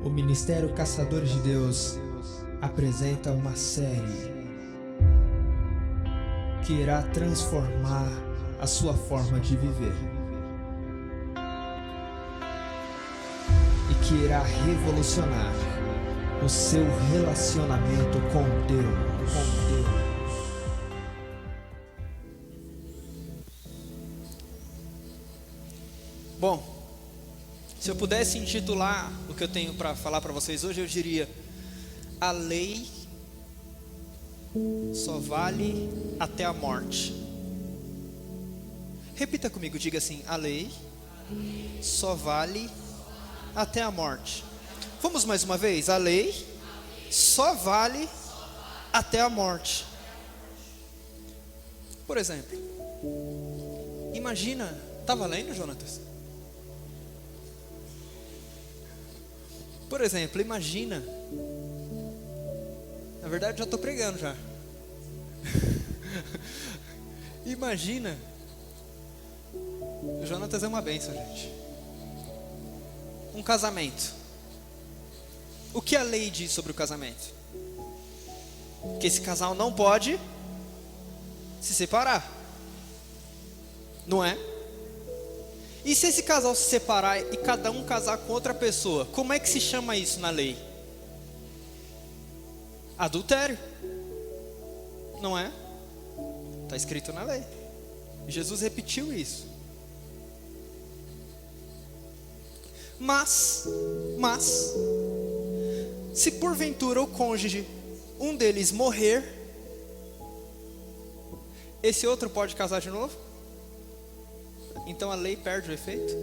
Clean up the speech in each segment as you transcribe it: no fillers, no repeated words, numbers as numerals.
O Ministério Caçadores de Deus apresenta uma série que irá transformar a sua forma de viver e que irá revolucionar o seu relacionamento com Deus. Bom, se eu pudesse intitular o que eu tenho para falar para vocês hoje, eu diria: a lei só vale até a morte. Repita comigo, diga assim: a lei só vale até a morte. Vamos mais uma vez: a lei só vale até a morte. Por exemplo, imagina, tá valendo, Jonatas? Por exemplo, imagina, na verdade já estou pregando já. Imagina, o Jonatas é uma bênção, gente. Um casamento. O que a lei diz sobre o casamento? Que esse casal não pode se separar, não é? E se esse casal se separar e cada um casar com outra pessoa, como é que se chama isso na lei? Adultério, não é? Está escrito na lei. Jesus repetiu isso. Mas, se porventura o cônjuge, um deles morrer, esse outro pode casar de novo? Então a lei perde o efeito?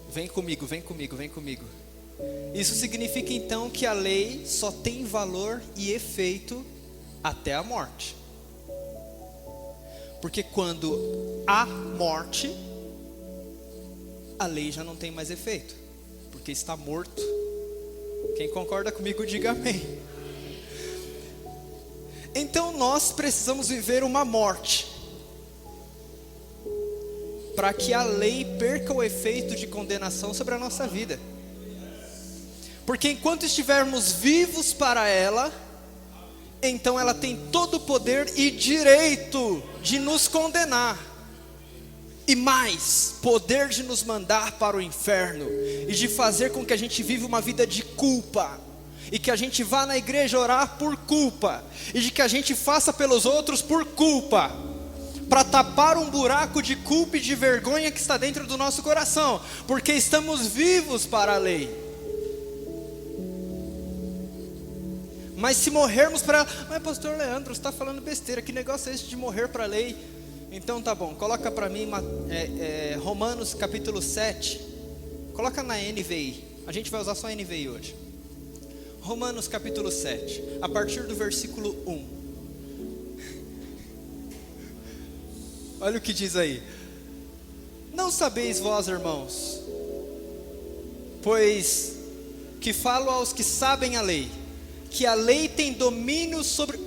Vem comigo. Isso significa então que a lei só tem valor e efeito até a morte. Porque quando há morte, a lei já não tem mais efeito, porque está morto. Quem concorda comigo, diga amém. Então nós precisamos viver uma morte para que a lei perca o efeito de condenação sobre a nossa vida. Porque enquanto estivermos vivos para ela, então ela tem todo o poder e direito de nos condenar. E mais, poder de nos mandar para o inferno e de fazer com que a gente viva uma vida de culpa. E que a gente vá na igreja orar por culpa, e de que a gente faça pelos outros por culpa, para tapar um buraco de culpa e de vergonha que está dentro do nosso coração, porque estamos vivos para a lei. Mas se morrermos para ela, mas pastor Leandro, você está falando besteira, que negócio é esse de morrer para a lei? Então tá bom, coloca para mim Romanos capítulo 7, coloca na NVI, a gente vai usar só a NVI hoje. Romanos capítulo 7, a partir do versículo 1. Olha o que diz aí: não sabeis vós, irmãos, pois que falo aos que sabem a lei, que a lei tem domínio sobre...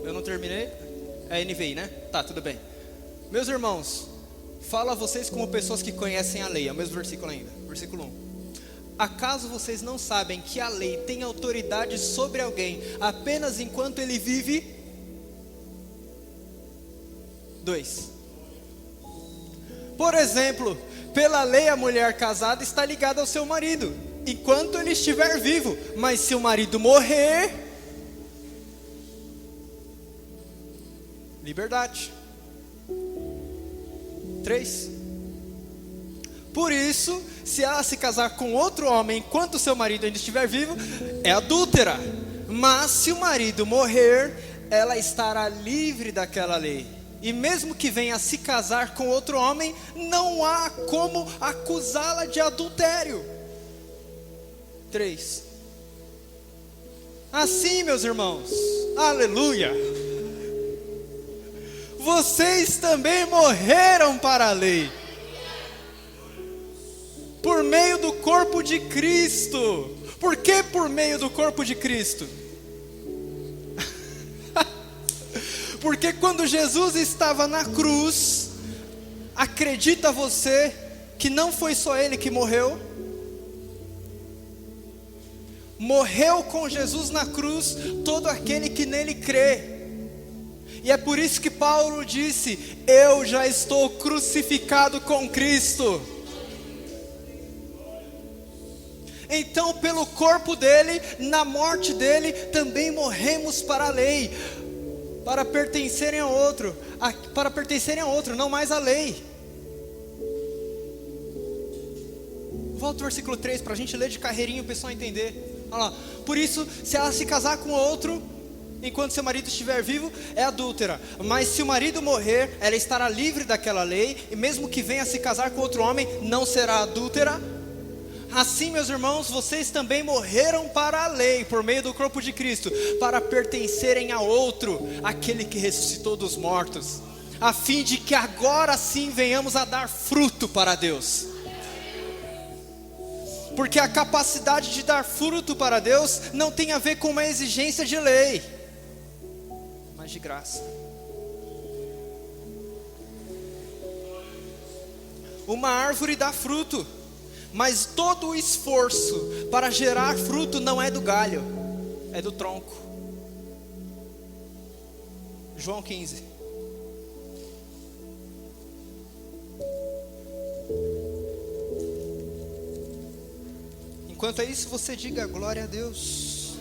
Eu não terminei? É NVI, né? Tá, tudo bem. Meus irmãos, falo a vocês como pessoas que conhecem a lei. É o mesmo versículo ainda, versículo 1. Acaso vocês não sabem que a lei tem autoridade sobre alguém apenas enquanto ele vive? 2. Por exemplo, pela lei a mulher casada está ligada ao seu marido enquanto ele estiver vivo, mas se o marido morrer, liberdade. 3. Por isso, se ela se casar com outro homem enquanto seu marido ainda estiver vivo, é adúltera. Mas se o marido morrer, ela estará livre daquela lei. E mesmo que venha a se casar com outro homem, não há como acusá-la de adultério. 3. Assim, meus irmãos, aleluia, vocês também morreram para a lei, por meio do corpo de Cristo. Por que por meio do corpo de Cristo? Porque quando Jesus estava na cruz, Acredita você que não foi só ele que morreu? Morreu com Jesus na cruz todo aquele que nele crê. E é por isso que Paulo disse: eu já estou crucificado com Cristo. Então, pelo corpo dele, na morte dele, também morremos para a lei, para pertencerem a outro, não mais à lei. Volta ao versículo 3 para a gente ler de carreirinho, o pessoal entender. Olha lá. Por isso, se ela se casar com outro, enquanto seu marido estiver vivo, é adúltera. Mas se o marido morrer, ela estará livre daquela lei, e mesmo que venha se casar com outro homem, não será adúltera. Assim, meus irmãos, vocês também morreram para a lei, por meio do corpo de Cristo, para pertencerem a outro, aquele que ressuscitou dos mortos, a fim de que agora sim venhamos a dar fruto para Deus. Porque a capacidade de dar fruto para Deus não tem a ver com uma exigência de lei, mas de graça. Uma árvore dá fruto, mas todo o esforço para gerar fruto não é do galho, é do tronco. João 15. Enquanto é isso, você diga glória a Deus.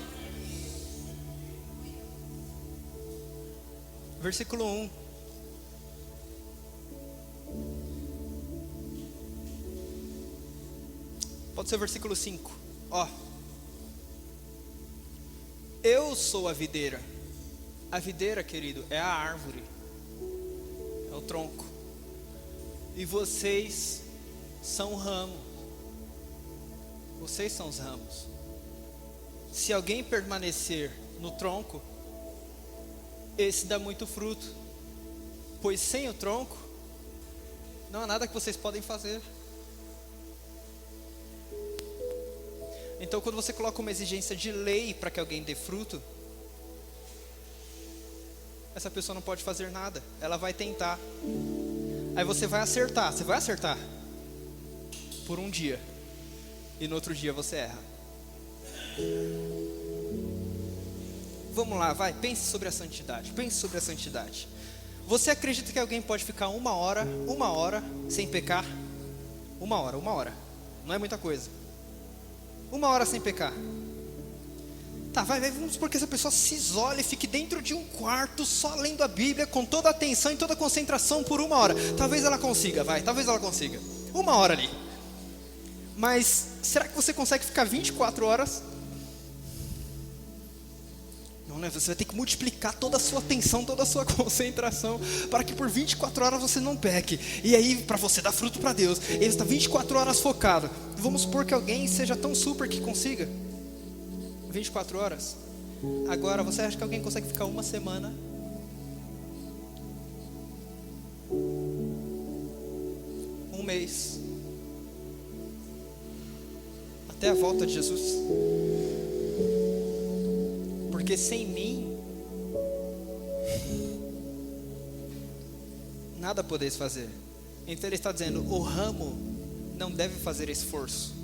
Versículo 1. Pode ser o versículo 5. Ó. Eu sou a videira. A videira, querido, é a árvore, é o tronco. E vocês são o ramo. Vocês são os ramos. Se alguém permanecer no tronco, esse dá muito fruto. Pois sem o tronco, não há nada que vocês podem fazer. Então, quando você coloca uma exigência de lei para que alguém dê fruto, essa pessoa não pode fazer nada. Ela vai tentar. Aí você vai acertar. Você vai acertar por um dia, e no outro dia você erra. Vamos lá, vai, pense sobre a santidade. Pense sobre a santidade. Você acredita que alguém pode ficar uma hora sem pecar? Uma hora. Não é muita coisa. 1 hora sem pecar. Tá, vamos supor que essa pessoa se isole e fique dentro de um quarto só lendo a Bíblia com toda a atenção e toda a concentração por 1 hora. Talvez ela consiga, talvez ela consiga. 1 hora ali. Mas será que você consegue ficar 24 horas? Não, né? Você vai ter que multiplicar toda a sua atenção, toda a sua concentração, para que por 24 horas você não peque. E aí, para você dar fruto para Deus, ele está 24 horas focado. Vamos supor que alguém seja tão super que consiga 24 horas. Agora, você acha que alguém consegue ficar 1 semana? Um mês? Até a volta de Jesus? Porque sem mim nada podeis fazer. Então ele está dizendo: o ramo não deve fazer esforço.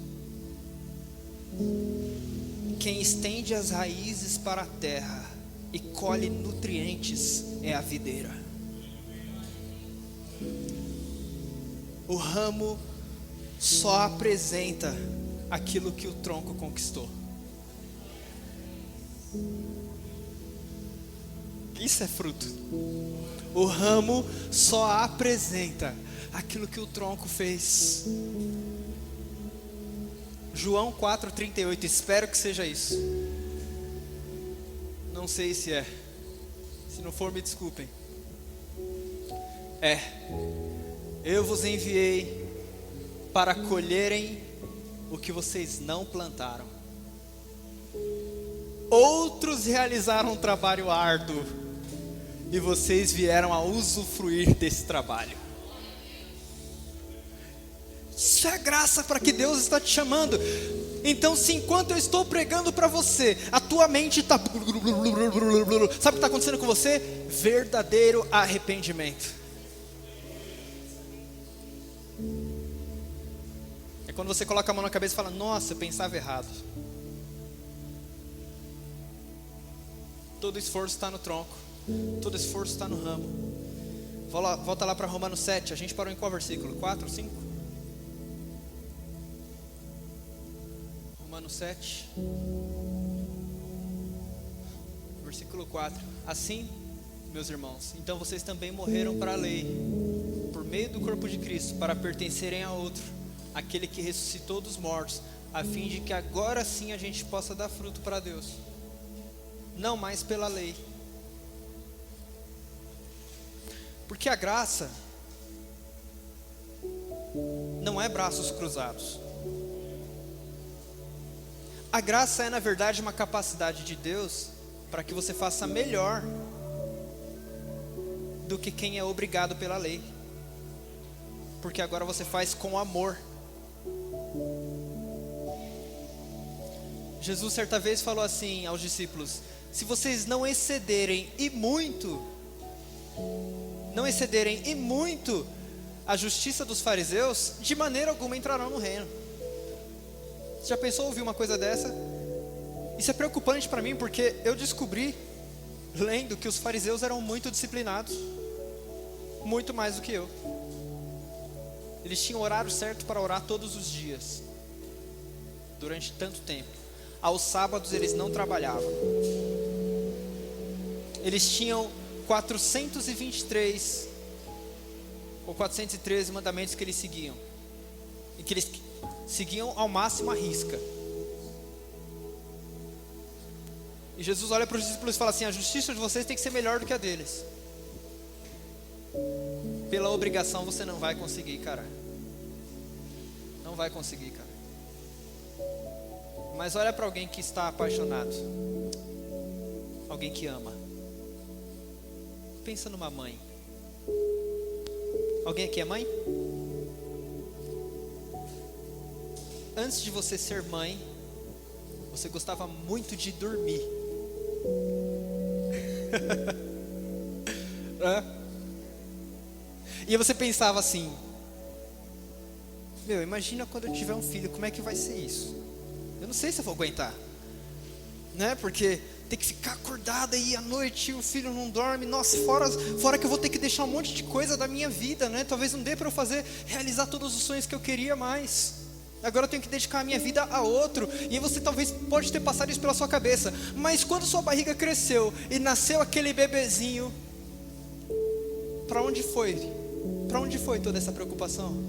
Quem estende as raízes para a terra e colhe nutrientes é a videira. O ramo só apresenta aquilo que o tronco conquistou. Isso é fruto. O ramo só apresenta aquilo que o tronco fez. João 4,38, espero que seja isso. Não sei se é. Se não for, me desculpem. Eu vos enviei para colherem o que vocês não plantaram. Outros realizaram um trabalho árduo e vocês vieram a usufruir desse trabalho. Isso é a graça para que Deus está te chamando. Então, se enquanto eu estou pregando para você, a tua mente está... Sabe o que está acontecendo com você? Verdadeiro arrependimento. É quando você coloca a mão na cabeça e fala: nossa, eu pensava errado. Todo esforço está no tronco, todo esforço está no ramo. Volta lá para Romanos 7, a gente parou em qual versículo? 4, 5? Romanos 7, versículo 4. Assim, meus irmãos, então vocês também morreram para a lei, por meio do corpo de Cristo, para pertencerem a outro, aquele que ressuscitou dos mortos, a fim de que agora sim a gente possa dar fruto para Deus, não mais pela lei. Porque a graça não é braços cruzados. A graça é, na verdade, uma capacidade de Deus para que você faça melhor do que quem é obrigado pela lei. Porque agora você faz com amor. Jesus certa vez falou assim aos discípulos: se vocês não excederem e muito a justiça dos fariseus, de maneira alguma entrarão no reino. Você já pensou ouvir uma coisa dessa? Isso é preocupante para mim, porque eu descobri, lendo, que os fariseus eram muito disciplinados, muito mais do que eu. Eles tinham horário certo para orar todos os dias, durante tanto tempo. Aos sábados eles não trabalhavam. Eles tinham 423 ou 413 mandamentos que eles seguiam, e que eles seguiam ao máximo à risca. E Jesus olha para os discípulos e fala assim: a justiça de vocês tem que ser melhor do que a deles. Pela obrigação você não vai conseguir, cara. Não vai conseguir, cara. Mas olha para alguém que está apaixonado, alguém que ama. Pensa numa mãe. Alguém aqui é mãe? Antes de você ser mãe, você gostava muito de dormir. E você pensava assim: meu, imagina quando eu tiver um filho, como é que vai ser isso? Eu não sei se eu vou aguentar, né? Porque tem que ficar acordado aí à noite e o filho não dorme. Nossa, fora que eu vou ter que deixar um monte de coisa da minha vida, né? Talvez não dê para eu realizar todos os sonhos que eu queria mais. Agora eu tenho que dedicar a minha vida a outro. E aí você talvez pode ter passado isso pela sua cabeça. Mas quando sua barriga cresceu e nasceu aquele bebezinho, para onde foi? Para onde foi toda essa preocupação?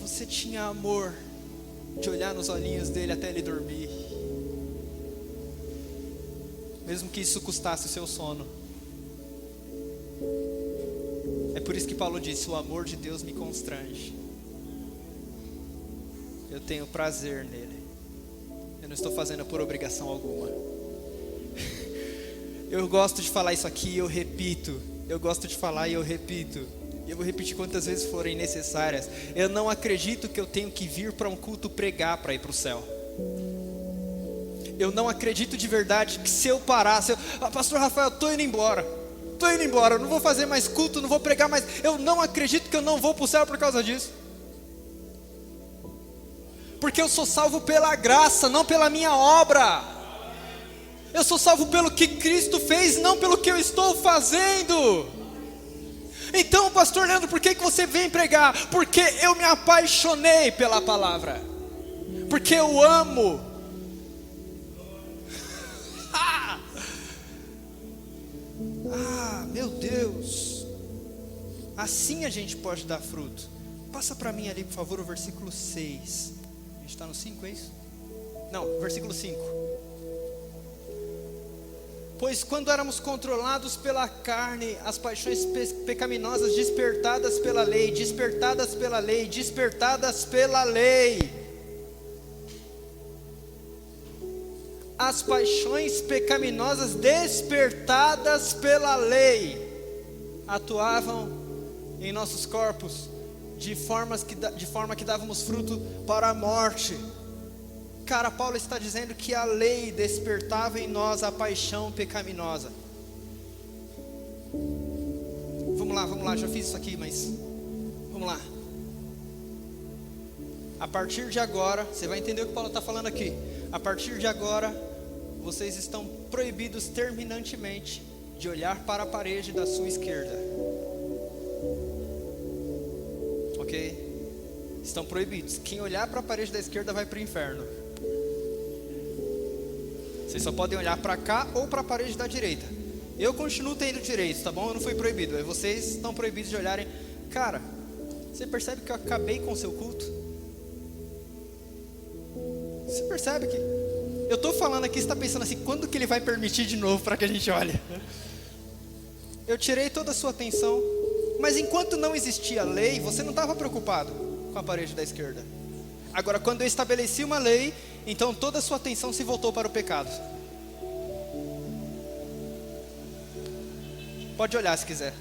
Você tinha amor de olhar nos olhinhos dele até ele dormir, mesmo que isso custasse o seu sono. É por isso que Paulo disse: o amor de Deus me constrange. Eu tenho prazer nele. Eu não estou fazendo por obrigação alguma. Eu gosto de falar isso aqui e eu repito. Eu gosto de falar e eu repito. E eu vou repetir quantas vezes forem necessárias. Eu não acredito que eu tenho que vir para um culto pregar para ir para o céu. Eu não acredito de verdade que se eu parar, Pastor Rafael, estou indo embora, eu não vou fazer mais culto, não vou pregar mais. Eu não acredito que eu não vou para o céu por causa disso. Porque eu sou salvo pela graça, não pela minha obra. Eu sou salvo pelo que Cristo fez, não pelo que eu estou fazendo. Então, pastor Leandro, por que você vem pregar? Porque eu me apaixonei pela palavra. Porque eu amo. Meu Deus. Assim a gente pode dar fruto. Passa para mim ali, por favor, o versículo 6. A gente está no 5, é isso? Não, versículo 5. Pois quando éramos controlados pela carne, as paixões pecaminosas despertadas pela lei, as paixões pecaminosas despertadas pela lei, atuavam em nossos corpos de forma que dávamos fruto para a morte. Cara, Paulo está dizendo que a lei despertava em nós a paixão pecaminosa. Vamos lá, já fiz isso aqui, mas Vamos lá. A partir de agora, você vai entender o que Paulo está falando aqui. A partir de agora, vocês estão proibidos terminantemente de olhar para a parede da sua esquerda. Ok? Estão proibidos. Quem olhar para a parede da esquerda vai para o inferno. Vocês só podem olhar para cá ou para a parede da direita. Eu continuo tendo direito, tá bom? Eu não fui proibido. Vocês estão proibidos de olharem. Cara, você percebe que eu acabei com o seu culto? Você percebe que eu estou falando aqui, você está pensando assim, quando que ele vai permitir de novo para que a gente olhe? Eu tirei toda a sua atenção, mas enquanto não existia lei, você não estava preocupado com a parede da esquerda. Agora, quando eu estabeleci uma lei, então toda a sua atenção se voltou para o pecado. Pode olhar se quiser.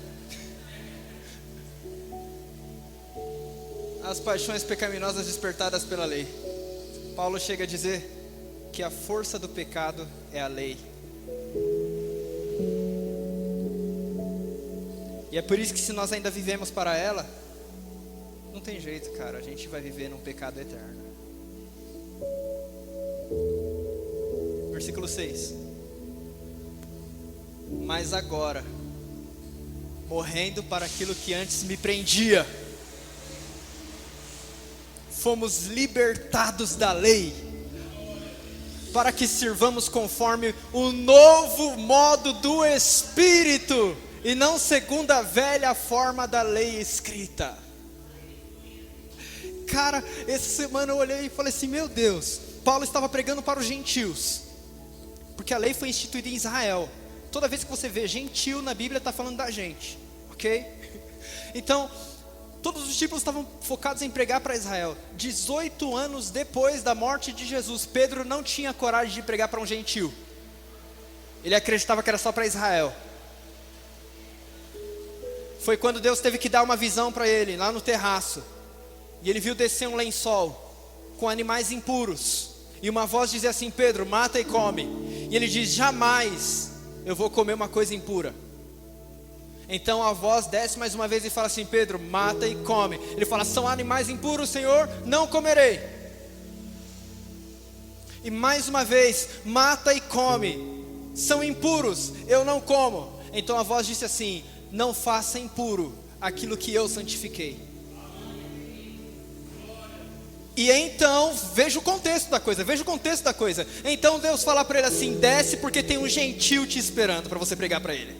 As paixões pecaminosas despertadas pela lei. Paulo chega a dizer que a força do pecado é a lei. E é por isso que se nós ainda vivemos para ela, não tem jeito, cara, a gente vai viver num pecado eterno. Versículo 6. Mas agora, morrendo para aquilo que antes me prendia, fomos libertados da lei, para que sirvamos conforme o novo modo do Espírito, e não segundo a velha forma da lei escrita. Cara, essa semana eu olhei e falei assim, meu Deus, Paulo estava pregando para os gentios, porque a lei foi instituída em Israel. Toda vez que você vê gentil na Bíblia, está falando da gente, ok? Então, todos os discípulos estavam focados em pregar para Israel. 18 anos depois da morte de Jesus, Pedro não tinha coragem de pregar para um gentil. Ele acreditava que era só para Israel. Foi quando Deus teve que dar uma visão para ele, lá no terraço. E ele viu descer um lençol com animais impuros. E uma voz dizia assim, Pedro, mata e come. E ele diz, jamais eu vou comer uma coisa impura. Então a voz desce mais uma vez e fala assim, Pedro, mata e come. Ele fala, são animais impuros, Senhor, não comerei. E mais uma vez, mata e come. São impuros, eu não como. Então a voz disse assim, não faça impuro aquilo que eu santifiquei. E então, veja o contexto da coisa, Então Deus fala para ele assim, desce porque tem um gentil te esperando para você pregar para ele.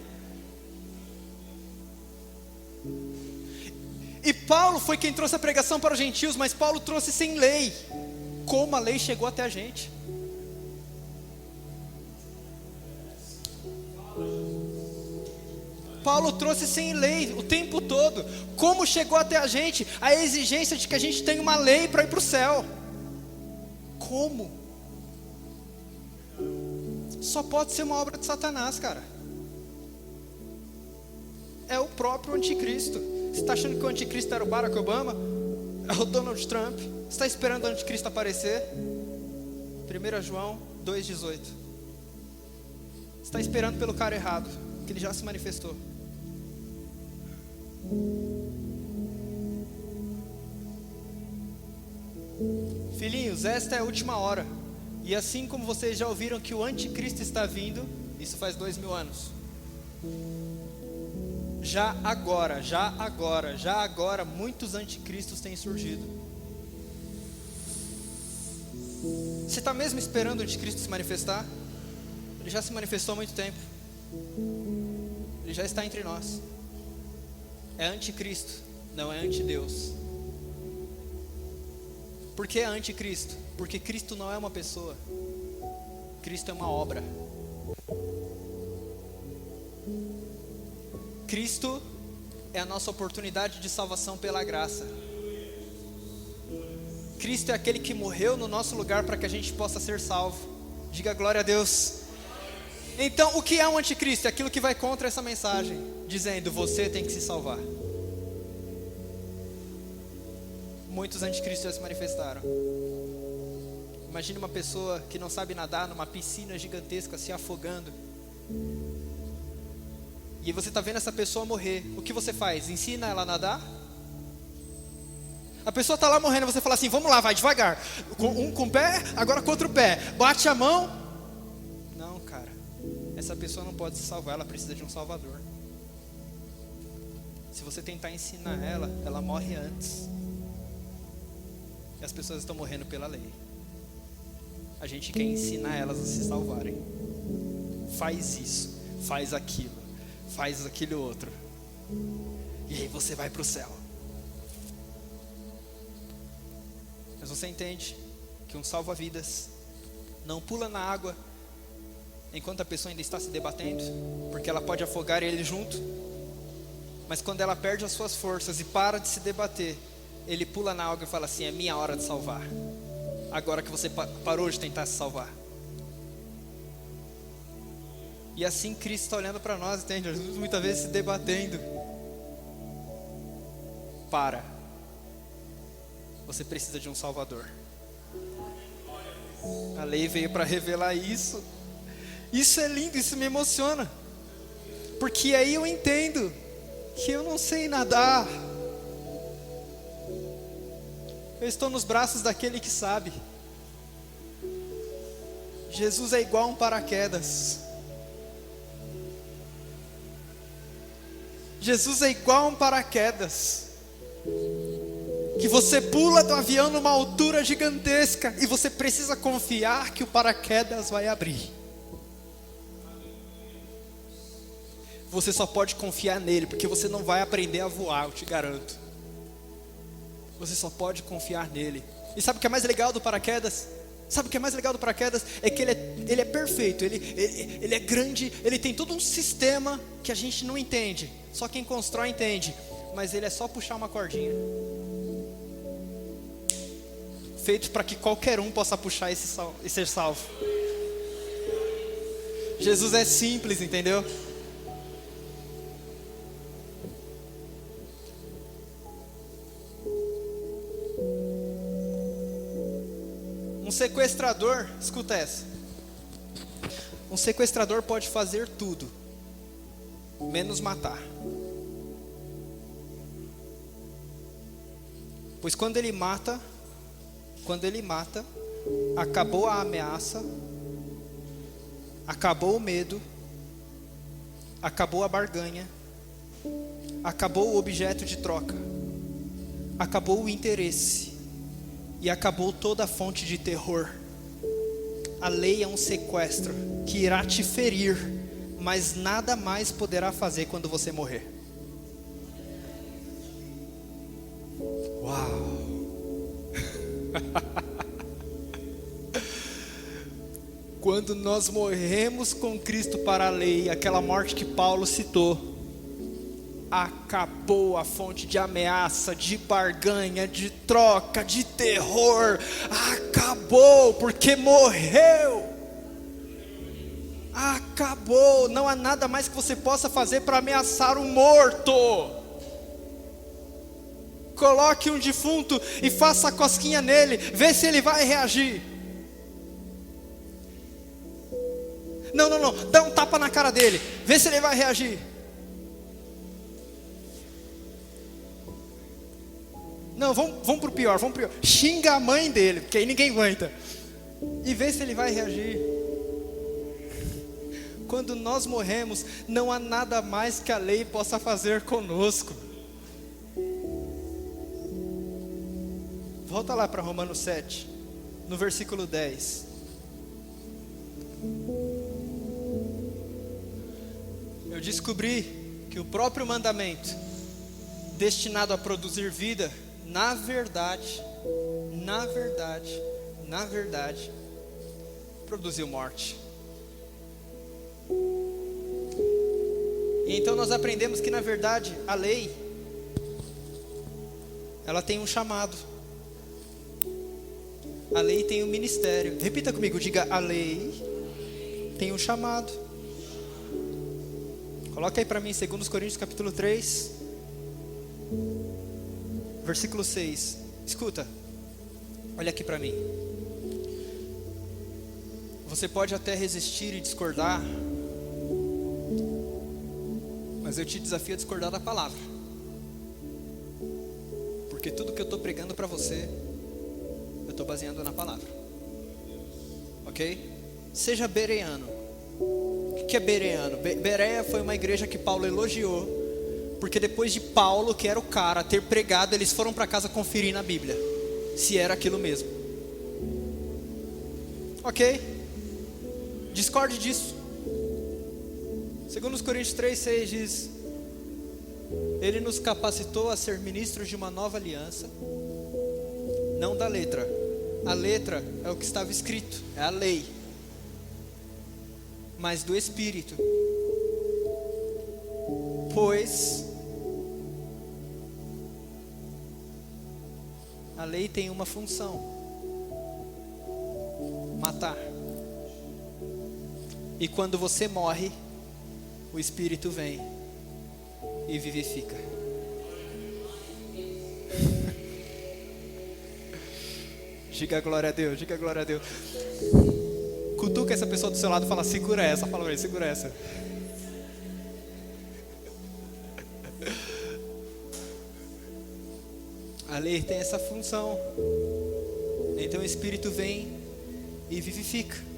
E Paulo foi quem trouxe a pregação para os gentios, mas Paulo trouxe sem lei. Como a lei chegou até a gente? Paulo trouxe sem lei o tempo todo. Como chegou até a gente a exigência de que a gente tenha uma lei para ir para o céu? Como? Só pode ser uma obra de Satanás, cara. É o próprio anticristo. Você está achando que o anticristo era o Barack Obama? É o Donald Trump? Você está esperando o anticristo aparecer? 1 João 2,18. Você está esperando pelo cara errado, que ele já se manifestou. Filhinhos, esta é a última hora. E assim como vocês já ouviram que o anticristo está vindo, isso faz 2000 anos. Já agora, muitos anticristos têm surgido. Você está mesmo esperando o anticristo se manifestar? Ele já se manifestou há muito tempo. Ele já está entre nós. É anticristo, não é antideus. Por que é anticristo? Porque Cristo não é uma pessoa. Cristo é uma obra. Cristo é a nossa oportunidade de salvação pela graça. Cristo é aquele que morreu no nosso lugar para que a gente possa ser salvo. Diga glória a Deus. Então, o que é um anticristo? É aquilo que vai contra essa mensagem, dizendo, você tem que se salvar. Muitos anticristos já se manifestaram. Imagine uma pessoa que não sabe nadar numa piscina gigantesca, se afogando. E você está vendo essa pessoa morrer. O que você faz? Ensina ela a nadar? A pessoa está lá morrendo, você fala assim, vamos lá, vai devagar. Um com o pé, agora com outro pé. Bate a mão. Não, cara. Essa pessoa não pode se salvar, ela precisa de um salvador. Se você tentar ensinar ela, ela morre antes. E as pessoas estão morrendo pela lei. A gente quer ensinar elas a se salvarem. Faz isso, faz aquilo, faz aquele outro. E aí você vai para o céu. Mas você entende que um salva-vidas não pula na água enquanto a pessoa ainda está se debatendo, porque ela pode afogar ele junto. Mas quando ela perde as suas forças e para de se debater, ele pula na água e fala assim, é minha hora de salvar. Agora que você parou de tentar se salvar. E assim Cristo está olhando para nós, entende? Jesus muitas vezes se debatendo. Para. Você precisa de um Salvador. A lei veio para revelar isso. Isso é lindo, isso me emociona. Porque aí eu entendo que eu não sei nadar. Eu estou nos braços daquele que sabe. Jesus é igual a um paraquedas. Jesus é igual a um paraquedas. Que você pula do avião numa altura gigantesca e você precisa confiar que o paraquedas vai abrir. Você só pode confiar nele, porque você não vai aprender a voar, eu te garanto. Você só pode confiar nele. E sabe o que é mais legal do paraquedas? Sabe o que é mais legal do paraquedas? É que ele é perfeito, ele é grande, ele tem todo um sistema que a gente não entende. Só quem constrói entende. Mas ele é só puxar uma cordinha. Feito para que qualquer um possa puxar e ser salvo. Jesus é simples, entendeu? Um sequestrador, escuta essa. Um sequestrador pode fazer tudo, menos matar. Pois quando ele mata, acabou a ameaça, acabou o medo, acabou a barganha, acabou o objeto de troca, acabou o interesse e acabou toda a fonte de terror. A lei é um sequestro que irá te ferir, mas nada mais poderá fazer quando você morrer. Uau! Quando nós morremos com Cristo para a lei, aquela morte que Paulo citou, acabou a fonte de ameaça, de barganha, de troca, de terror. Acabou, porque morreu. Acabou, não há nada mais que você possa fazer para ameaçar o morto. Coloque um defunto e faça a cosquinha nele, vê se ele vai reagir. Não, dá um tapa na cara dele, vê se ele vai reagir. Não, vamos pro pior, xinga a mãe dele, porque aí ninguém aguenta. E vê se ele vai reagir. Quando nós morremos, não há nada mais que a lei possa fazer conosco. Volta lá para Romanos 7, no versículo 10. Eu descobri que o próprio mandamento, destinado a produzir vida, na verdade, produziu morte. E então nós aprendemos que na verdade a lei, ela tem um chamado. A lei tem um ministério. Repita comigo, diga: a lei tem um chamado. Coloca aí para mim 2 Coríntios capítulo 3, versículo 6. Escuta, olha aqui para mim. Você pode até resistir e discordar, mas eu te desafio a discordar da palavra, Porque tudo que eu estou pregando para você, eu estou baseando na palavra. Ok? Seja bereano. O que é bereano? Bereia foi uma igreja que Paulo elogiou, porque depois de Paulo, que era o cara, ter pregado, eles foram para casa conferir na Bíblia se era aquilo mesmo. Ok? Discorde disso. Segundo os Coríntios 3:6 diz: Ele nos capacitou a ser ministros de uma nova aliança, não da letra. A letra é o que estava escrito, é a lei, mas do Espírito. Pois a lei tem uma função: matar. E quando você morre, o Espírito vem e vivifica. Diga glória a Deus, diga glória a Deus. Cutuca essa pessoa do seu lado e fala: segura essa, fala pra ele, segura essa. A lei tem essa função. Então o Espírito vem e vivifica.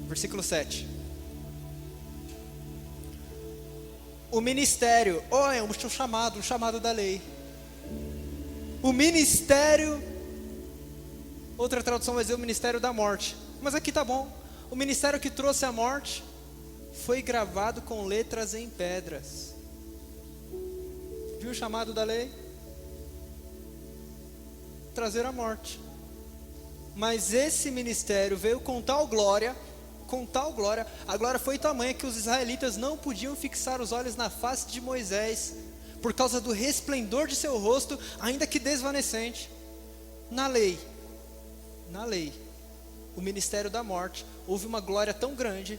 Versículo 7. O ministério, é um chamado da lei. O ministério, outra tradução vai dizer o ministério da morte, mas aqui tá bom. O ministério que trouxe a morte foi gravado com letras em pedras. Viu o chamado da lei? Trazer a morte. Mas esse ministério veio com tal glória, a glória foi tamanha que os israelitas não podiam fixar os olhos na face de Moisés, por causa do resplendor de seu rosto, ainda que desvanecente. Na lei, o ministério da morte, houve uma glória tão grande,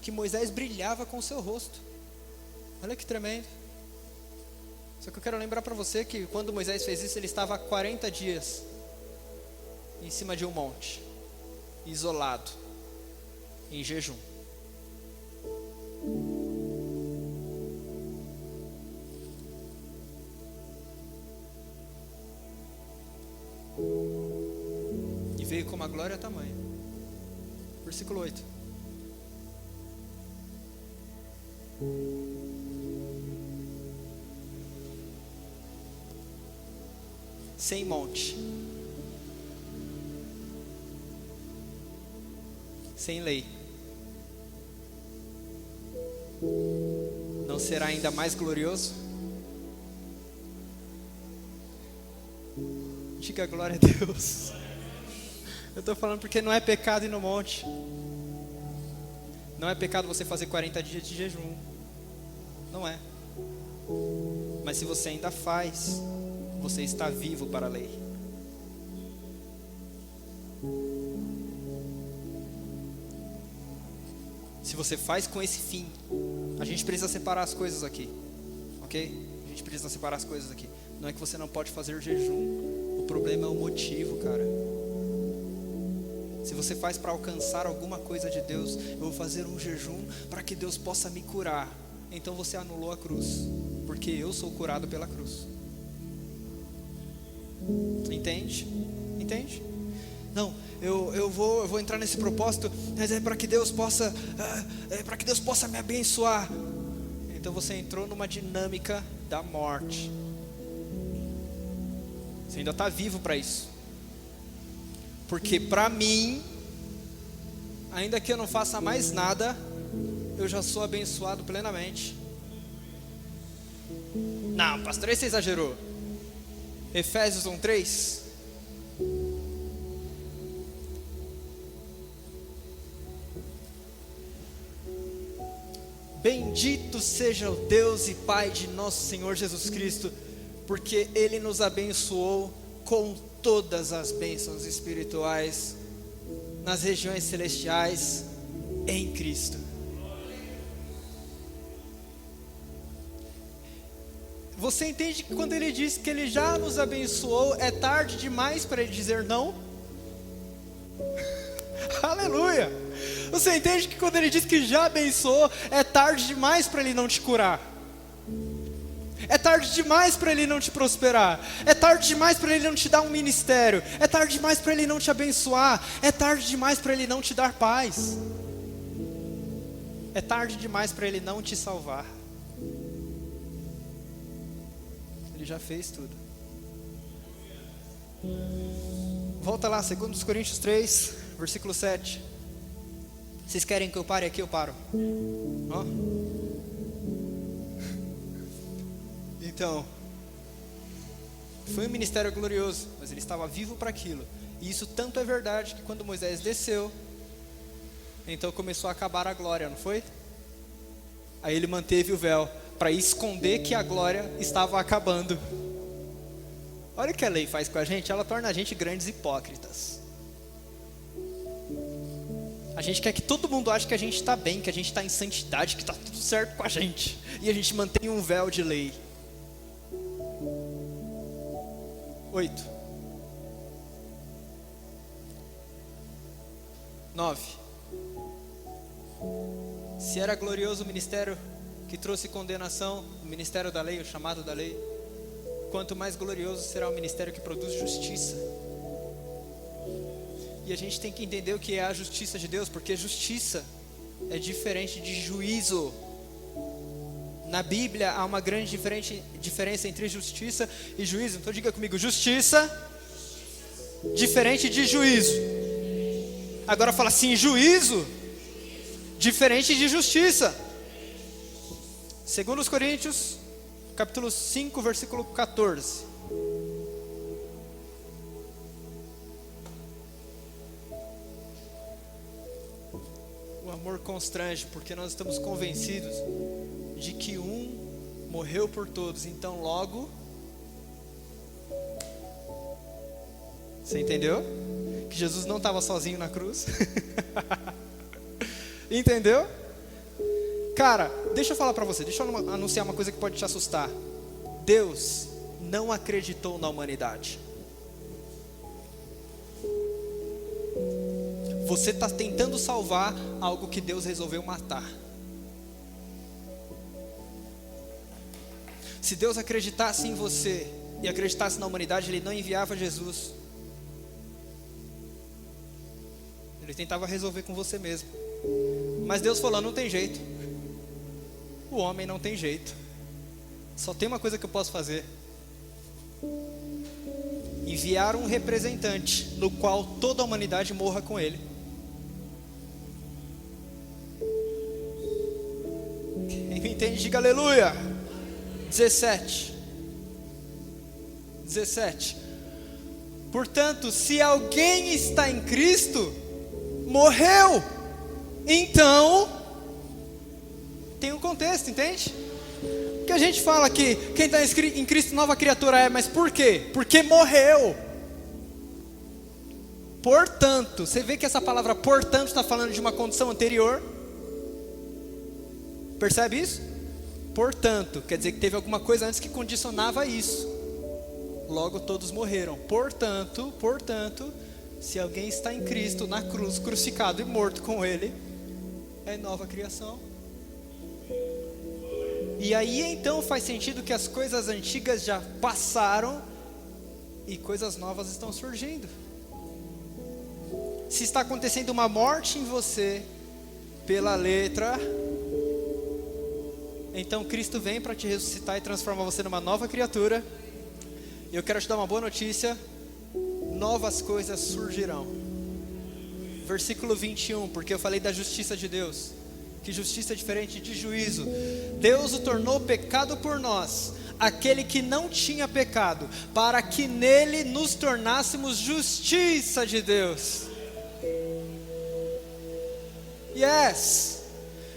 que Moisés brilhava com o seu rosto. Olha que tremendo. Só que eu quero lembrar para você que quando Moisés fez isso, ele estava há 40 dias em cima de um monte, isolado, em jejum. E veio com uma glória tamanha. Versículo 8. Sem monte, sem lei, não será ainda mais glorioso? Diga glória a Deus. Eu estou falando porque não é pecado ir no monte. Não é pecado você fazer 40 dias de jejum. Não é. Mas se você ainda faz, você está vivo para a lei. Se você faz com esse fim, a gente precisa separar as coisas aqui, ok? A gente precisa separar as coisas aqui. Não é que você não pode fazer jejum, o problema é o motivo, cara. Se você faz para alcançar alguma coisa de Deus, eu vou fazer um jejum para que Deus possa me curar, então você anulou a cruz, porque eu sou curado pela cruz. Entende? Entende? Não, eu vou entrar nesse propósito, mas é para que Deus possa, me abençoar. Então você entrou numa dinâmica da morte. Você ainda está vivo para isso. Porque para mim, ainda que eu não faça mais nada, eu já sou abençoado plenamente. Não, pastor, esse exagerou. Efésios 1:3. Bendito seja o Deus e Pai de nosso Senhor Jesus Cristo, porque Ele nos abençoou com todas as bênçãos espirituais nas regiões celestiais em Cristo. Você entende que quando Ele diz que Ele já nos abençoou, é tarde demais para Ele dizer não? Aleluia! Você entende que quando Ele diz que já abençoou, é tarde demais para Ele não te curar? É tarde demais para Ele não te prosperar. É tarde demais para Ele não te dar um ministério. É tarde demais para Ele não te abençoar. É tarde demais para Ele não te dar paz. É tarde demais para Ele não te salvar. Ele já fez tudo. Volta lá, 2 Coríntios 3, versículo 7. Vocês querem que eu pare aqui? Eu paro. Ó. Então, foi um ministério glorioso, mas ele estava vivo para aquilo. E isso tanto é verdade que quando Moisés desceu, então começou a acabar a glória, não foi? Aí ele manteve o véu para esconder que a glória estava acabando. Olha o que a lei faz com a gente, ela torna a gente grandes hipócritas. A gente quer que todo mundo ache que a gente está bem, que a gente está em santidade, que está tudo certo com a gente. E a gente mantém um véu de lei. 8. 9. Se era glorioso o ministério que trouxe condenação, o ministério da lei, o chamado da lei, quanto mais glorioso será o ministério que produz justiça. E a gente tem que entender o que é a justiça de Deus, porque justiça é diferente de juízo. Na Bíblia há uma grande diferença entre justiça e juízo. Então diga comigo, justiça diferente de juízo. Agora fala assim, juízo diferente de justiça. 2 Coríntios, capítulo 5, versículo 14. O amor constrange, porque nós estamos convencidos de que um morreu por todos, então logo, você entendeu? Que Jesus não estava sozinho na cruz. Entendeu? Cara, deixa eu falar pra você, deixa eu anunciar uma coisa que pode te assustar. Deus não acreditou na humanidade. Você está tentando salvar algo que Deus resolveu matar. Se Deus acreditasse em você e acreditasse na humanidade, Ele não enviava Jesus. Ele tentava resolver com você mesmo. Mas Deus falou, não tem jeito. O homem não tem jeito. Só tem uma coisa que eu posso fazer: enviar um representante no qual toda a humanidade morra com ele. Quem me entende, diga aleluia. 17. Portanto, se alguém está em Cristo, morreu. Então, tem um contexto, entende? Porque a gente fala que quem está em Cristo nova criatura é, mas por quê? Porque morreu. Portanto, você vê que essa palavra portanto está falando de uma condição anterior. Percebe isso? Portanto, quer dizer que teve alguma coisa antes que condicionava isso. Logo todos morreram. Portanto, se alguém está em Cristo, na cruz, crucificado e morto com Ele, é nova criação. E aí então faz sentido que as coisas antigas já passaram e coisas novas estão surgindo. Se está acontecendo uma morte em você pela letra, então Cristo vem para te ressuscitar e transformar você numa nova criatura. E eu quero te dar uma boa notícia: novas coisas surgirão. Versículo 21, porque eu falei da justiça de Deus, que justiça é diferente de juízo. Deus o tornou pecado por nós, aquele que não tinha pecado, para que nele nos tornássemos justiça de Deus. Yes!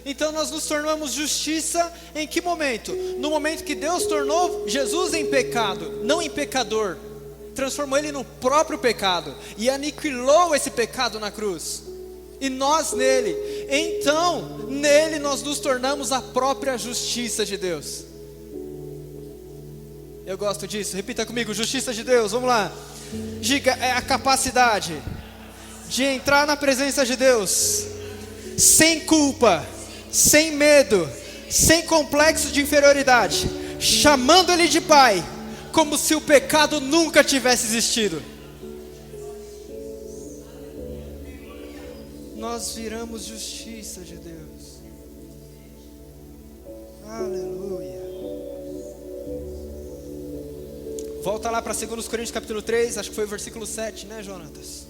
Então nós nos tornamos justiça em que momento? No momento que Deus tornou Jesus em pecado, não em pecador. Transformou ele no próprio pecado e aniquilou esse pecado na cruz. E nós nele. Então, nele nós nos tornamos a própria justiça de Deus. Eu gosto disso. Repita comigo, justiça de Deus. Vamos lá. Diga, é a capacidade de entrar na presença de Deus sem culpa, sem medo, sem complexo de inferioridade, chamando Ele de Pai, como se o pecado nunca tivesse existido. Nós viramos justiça de Deus. Aleluia. Volta lá para 2 Coríntios capítulo 3, acho que foi o versículo 7, né, Jonatas?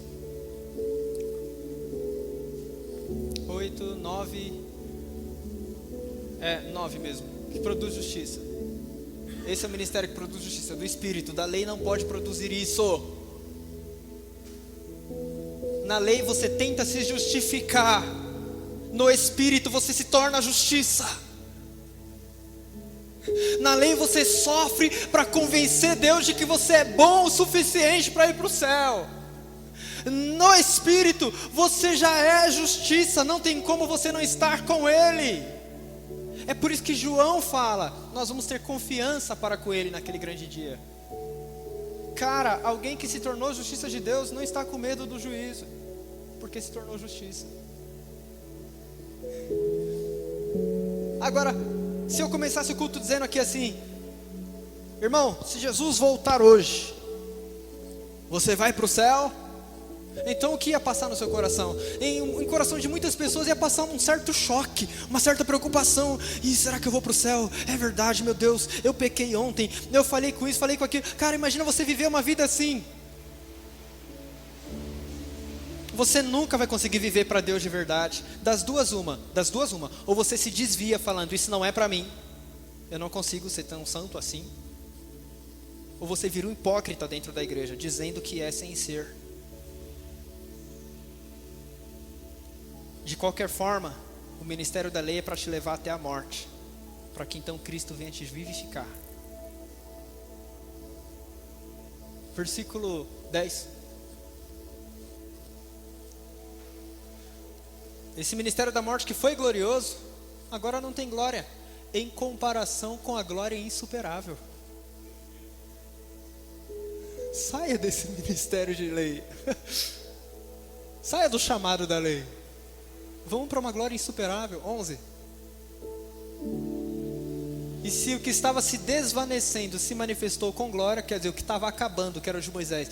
8, 9. 9 mesmo. Que produz justiça. Esse é o ministério que produz justiça, do Espírito. Da lei não pode produzir isso. Na lei você tenta se justificar. No Espírito você se torna a justiça. Na lei você sofre para convencer Deus de que você é bom o suficiente para ir para o céu. No Espírito você já é justiça, não tem como você não estar com Ele. É por isso que João fala, nós vamos ter confiança para com Ele naquele grande dia. Cara, alguém que se tornou justiça de Deus não está com medo do juízo, porque se tornou justiça. Agora, se eu começasse o culto dizendo aqui assim: irmão, se Jesus voltar hoje, você vai para o céu? Então o que ia passar no seu coração? Em coração de muitas pessoas ia passar um certo choque, uma certa preocupação. E será que eu vou para o céu? É verdade, meu Deus, eu pequei ontem, eu falei com isso, falei com aquilo. Cara, imagina você viver uma vida assim. Você nunca vai conseguir viver para Deus de verdade. Das duas uma. Ou você se desvia falando, isso não é para mim, eu não consigo ser tão santo assim. Ou você vira um hipócrita dentro da igreja, dizendo que é sem ser. De qualquer forma, o ministério da lei é para te levar até a morte, para que então Cristo venha te vivificar. Versículo 10. Esse ministério da morte que foi glorioso, agora não tem glória, em comparação com a glória insuperável. Saia desse ministério de lei. Saia do chamado da lei. Vamos para uma glória insuperável. 11. E se o que estava se desvanecendo se manifestou com glória, quer dizer, o que estava acabando, que era o de Moisés,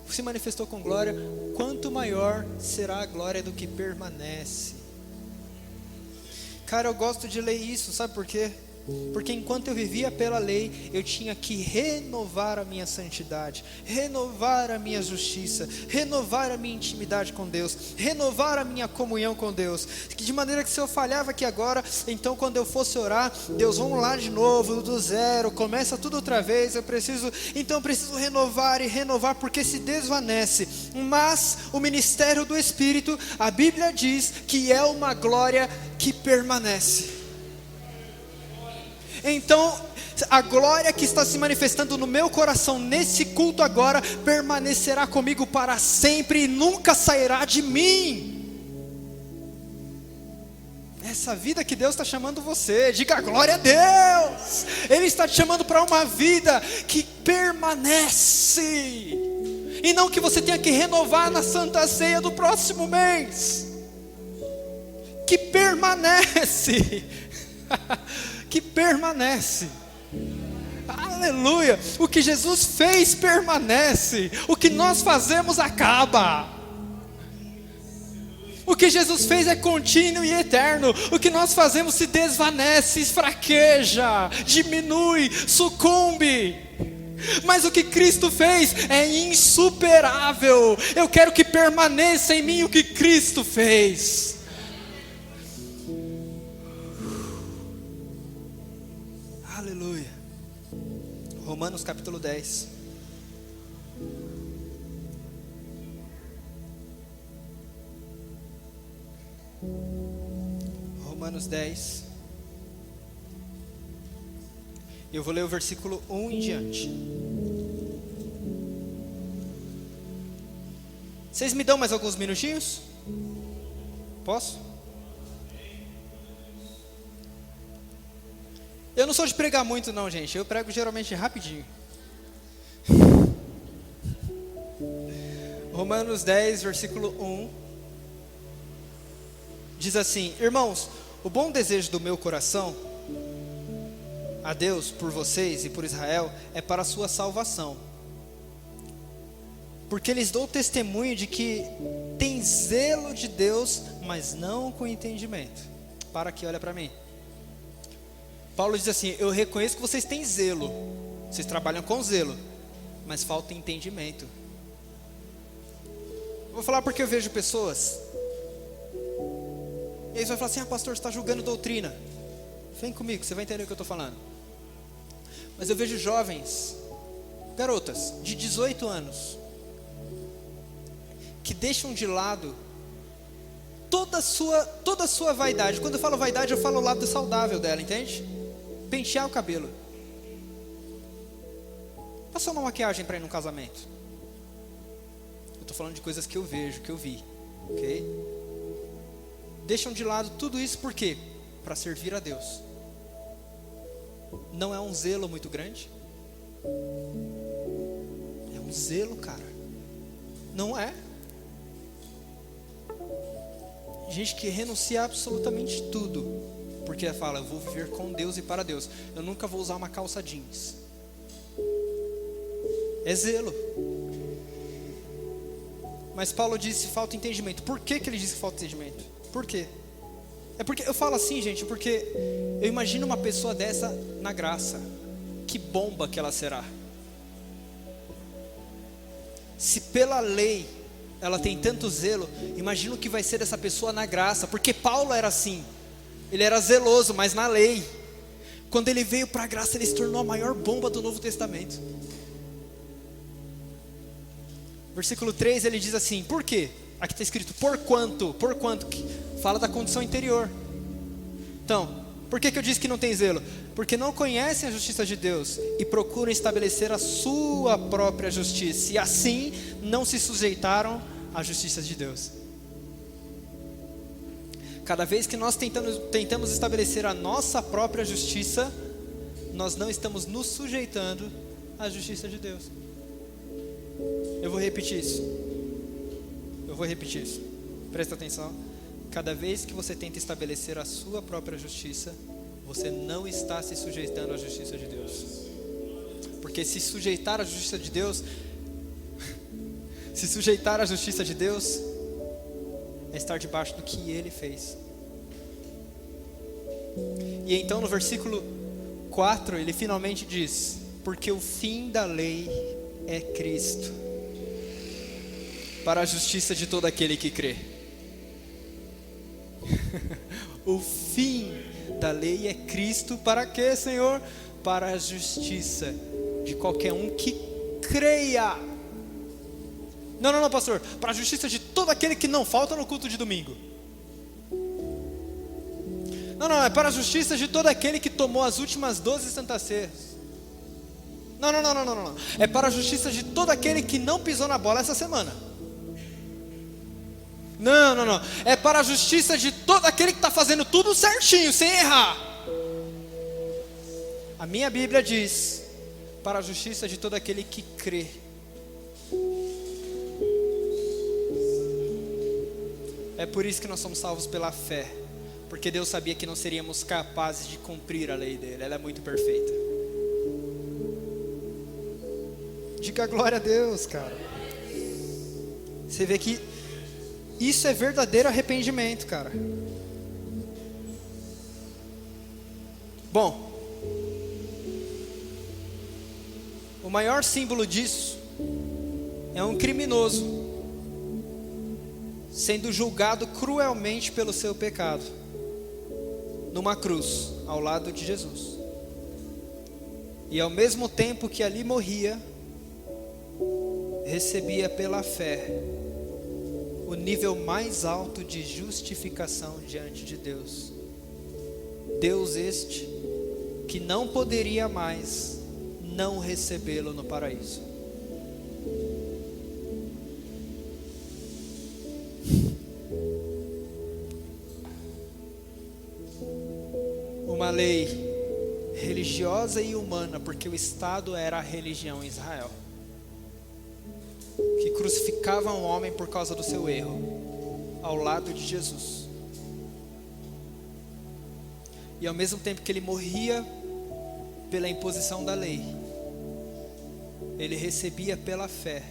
se manifestou com glória, quanto maior será a glória do que permanece. Cara, eu gosto de ler isso, sabe por quê? Porque enquanto eu vivia pela lei, eu tinha que renovar a minha santidade, renovar a minha justiça, renovar a minha intimidade com Deus, renovar a minha comunhão com Deus, de maneira que se eu falhava aqui agora, então quando eu fosse orar, Deus, vamos lá de novo, do zero, começa tudo outra vez, eu preciso renovar e renovar, porque se desvanece. Mas o ministério do Espírito, a Bíblia diz que é uma glória que permanece. Então, a glória que está se manifestando no meu coração nesse culto agora, permanecerá comigo para sempre e nunca sairá de mim. Essa vida que Deus está chamando você, diga glória a Deus. Ele está te chamando para uma vida que permanece, e não que você tenha que renovar na Santa Ceia do próximo mês. Que permanece. Que permanece. Aleluia. O que Jesus fez permanece. O que nós fazemos acaba. O que Jesus fez é contínuo e eterno. O que nós fazemos se desvanece, fraqueja, diminui, sucumbe. Mas o que Cristo fez é insuperável. Eu quero que permaneça em mim o que Cristo fez. Aleluia. Romanos capítulo 10. Romanos 10. Eu vou ler o versículo 1 em diante. Vocês me dão mais alguns minutinhos? Posso? Eu não sou de pregar muito não, gente. Eu prego geralmente rapidinho. Romanos 10, versículo 1. Diz assim: irmãos, o bom desejo do meu coração... a Deus por vocês e por Israel é para a sua salvação. Porque lhes dou testemunho de que tem zelo de Deus, mas não com entendimento. Para aqui, olha para mim. Paulo diz assim: eu reconheço que vocês têm zelo, vocês trabalham com zelo, mas falta entendimento. Vou falar porque eu vejo pessoas, e aí você vai falar assim: ah, pastor, você está julgando doutrina. Vem comigo, você vai entender o que eu estou falando. Mas eu vejo jovens, garotas de 18 anos, que deixam de lado toda a sua vaidade. Quando eu falo vaidade, eu falo o lado saudável dela, entende? Pentear o cabelo, passar uma maquiagem para ir num casamento. Eu estou falando de coisas que eu vejo, que eu vi, ok? Deixam de lado tudo isso por quê? Para servir a Deus. Não é um zelo muito grande? É um zelo, cara. Não é? Gente que renuncia absolutamente tudo, porque fala: eu vou viver com Deus e para Deus, eu nunca vou usar uma calça jeans. É zelo. Mas Paulo disse falta entendimento. Por que ele disse que falta entendimento? Por quê? É porque, eu falo assim, gente, porque eu imagino uma pessoa dessa na graça, que bomba que ela será. Se pela lei ela tem tanto zelo, imagina o que vai ser dessa pessoa na graça. Porque Paulo era assim, ele era zeloso, mas na lei. Quando ele veio para a graça, ele se tornou a maior bomba do Novo Testamento. Versículo 3, ele diz assim: por quê? Aqui está escrito porquanto, que fala da condição interior. Então, por que eu disse que não tem zelo? Porque não conhecem a justiça de Deus e procuram estabelecer a sua própria justiça, e assim não se sujeitaram à justiça de Deus. Cada vez que nós tentamos estabelecer a nossa própria justiça, nós não estamos nos sujeitando à justiça de Deus. Eu vou repetir isso. Presta atenção. Cada vez que você tenta estabelecer a sua própria justiça, você não está se sujeitando à justiça de Deus. Porque se sujeitar à justiça de Deus, é estar debaixo do que Ele fez. E então no versículo 4, ele finalmente diz: porque o fim da lei é Cristo, para a justiça de todo aquele que crê. O fim da lei é Cristo, para quê, Senhor? Para a justiça de qualquer um que creia. Não, pastor, para a justiça de todo aquele que não falta no culto de domingo. Não, é para a justiça de todo aquele que tomou as últimas 12 Santas Ceias. Não. É para a justiça de todo aquele que não pisou na bola essa semana. Não. É para a justiça de todo aquele que está fazendo tudo certinho, sem errar. A minha Bíblia diz: para a justiça de todo aquele que crê. É por isso que nós somos salvos pela fé. Porque Deus sabia que não seríamos capazes de cumprir a lei dele. Ela é muito perfeita. Diga glória a Deus, cara. Você vê que isso é verdadeiro arrependimento, cara. Bom, o maior símbolo disso é um criminoso sendo julgado cruelmente pelo seu pecado numa cruz ao lado de Jesus. E ao mesmo tempo que ali morria, recebia pela fé o nível mais alto de justificação diante de Deus. Deus este que não poderia mais não recebê-lo no paraíso. Uma lei religiosa e humana, porque o Estado era a religião em Israel, que crucificava um homem por causa do seu erro, ao lado de Jesus. E ao mesmo tempo que ele morria pela imposição da lei, ele recebia pela fé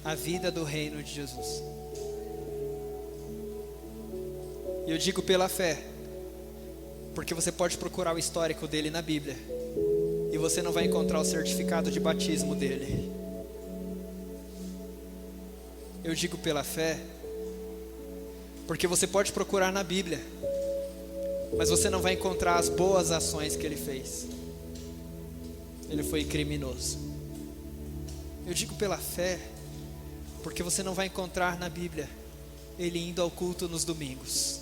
a vida do reino de Jesus. E eu digo pela fé, porque você pode procurar o histórico dele na Bíblia, e você não vai encontrar o certificado de batismo dele. Eu digo pela fé, porque você pode procurar na Bíblia, mas você não vai encontrar as boas ações que ele fez. Ele foi criminoso. Eu digo pela fé, porque você não vai encontrar na Bíblia ele indo ao culto nos domingos.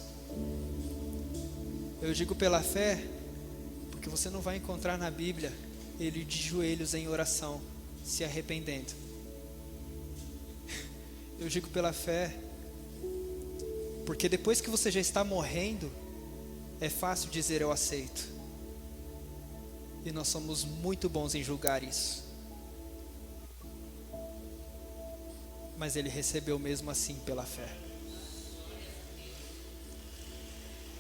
Eu digo pela fé, porque você não vai encontrar na Bíblia ele de joelhos em oração, se arrependendo. Eu digo pela fé, porque depois que você já está morrendo, é fácil dizer eu aceito. E nós somos muito bons em julgar isso. Mas ele recebeu mesmo assim pela fé.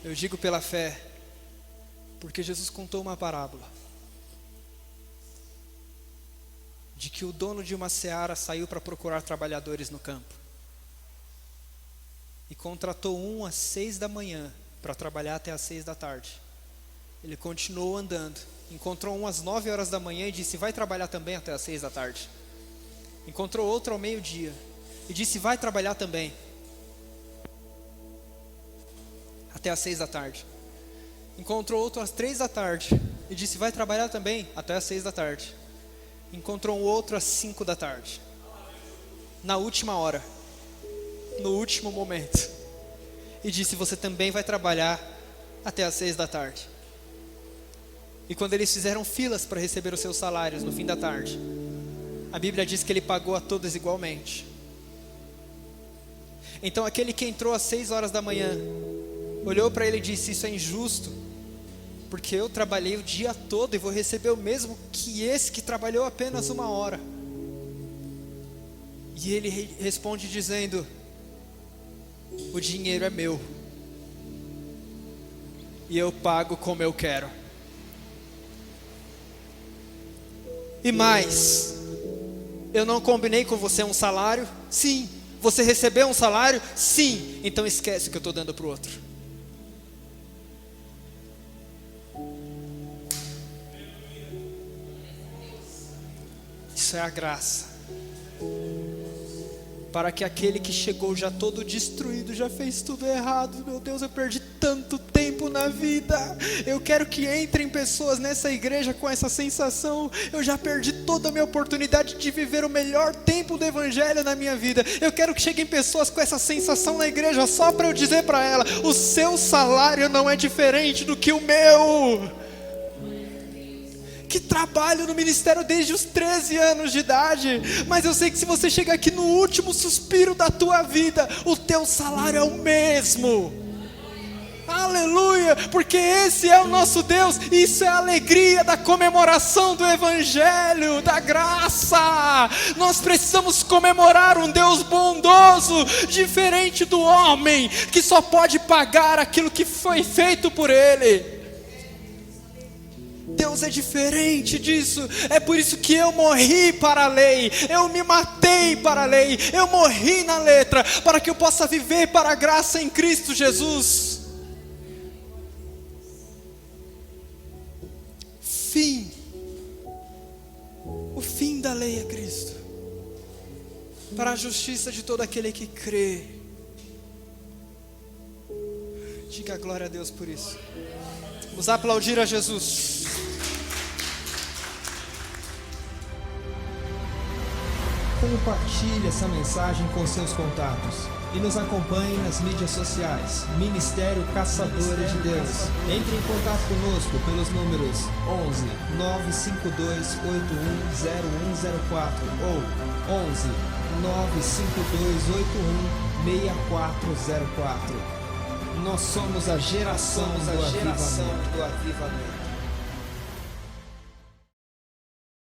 Eu digo pela fé, porque Jesus contou uma parábola de que o dono de uma seara saiu para procurar trabalhadores no campo e contratou um às 6 da manhã para trabalhar até às 6 da tarde. Ele continuou andando, encontrou um às 9 horas da manhã e disse: vai trabalhar também até às 6 da tarde. Encontrou outro ao meio-dia e disse: vai trabalhar também até às 6 da tarde. Encontrou outro às 3 da tarde e disse: vai trabalhar também até às 6 da tarde. Encontrou um outro às 5 da tarde. Na última hora, no último momento, e disse: você também vai trabalhar até às 6 da tarde. E quando eles fizeram filas para receber os seus salários no fim da tarde, a Bíblia diz que ele pagou a todos igualmente. Então aquele que entrou às 6 horas da manhã olhou para ele e disse: isso é injusto, porque eu trabalhei o dia todo e vou receber o mesmo que esse que trabalhou apenas 1 hora. E ele responde dizendo: o dinheiro é meu e eu pago como eu quero. E mais, eu não combinei com você um salário? Sim. Você recebeu um salário? Sim. Então esquece o que eu estou dando para o outro. Isso é a graça, para que aquele que chegou já todo destruído, já fez tudo errado. Meu Deus, eu perdi tanto tempo na vida. Eu quero que entrem pessoas nessa igreja com essa sensação: eu já perdi toda a minha oportunidade de viver o melhor tempo do evangelho na minha vida. Eu quero que cheguem pessoas com essa sensação na igreja, só para eu dizer para ela: o seu salário não é diferente do que o meu. Que trabalho no ministério desde os 13 anos de idade, mas eu sei que se você chegar aqui no último suspiro da tua vida, o teu salário é o mesmo. Aleluia, porque esse é o nosso Deus. Isso é a alegria da comemoração do evangelho, da graça. Nós precisamos comemorar um Deus bondoso, diferente do homem, que só pode pagar aquilo que foi feito por ele. Deus é diferente disso. É por isso que eu morri para a lei, eu me matei para a lei, eu morri na letra, para que eu possa viver para a graça em Cristo Jesus. Fim. O fim da lei é Cristo, para a justiça de todo aquele que crê. Diga glória a Deus por isso. Vamos aplaudir a Jesus. Compartilhe essa mensagem com seus contatos e nos acompanhe nas mídias sociais. Ministério Caçadores de Deus. Entre em contato conosco pelos números 11 952 81 0104 ou 11 952 81 6404. Nós somos a geração do avivamento.